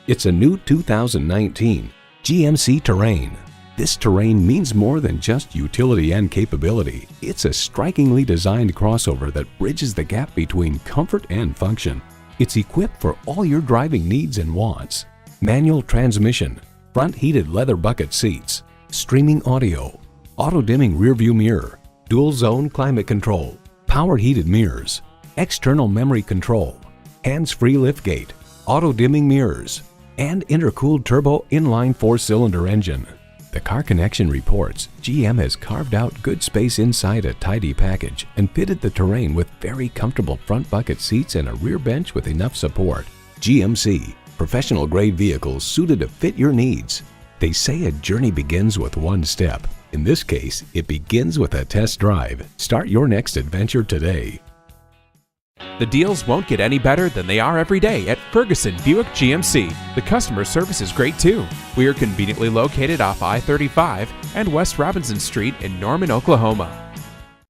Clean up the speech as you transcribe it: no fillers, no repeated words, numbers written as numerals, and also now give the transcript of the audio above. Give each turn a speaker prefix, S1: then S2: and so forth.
S1: It's a new 2019 GMC Terrain. This Terrain means more than just utility and capability. It's a strikingly designed crossover that bridges the gap between comfort and function. It's equipped for all your driving needs and wants. Manual transmission, front heated leather bucket seats, streaming audio, auto-dimming rearview mirror, dual zone climate control, power heated mirrors, external memory control, hands-free liftgate, auto-dimming mirrors, and intercooled turbo inline 4-cylinder engine. The Car Connection reports GM has carved out good space inside a tidy package and fitted the Terrain with very comfortable front bucket seats and a rear bench with enough support. GMC, professional-grade vehicles suited to fit your needs. They say a journey begins with one step. In this case, it begins with a test drive. Start your next adventure today.
S2: The deals won't get any better than they are every day at Ferguson Buick GMC. The customer service is great too. We are conveniently located off I-35 and West Robinson Street in Norman, Oklahoma.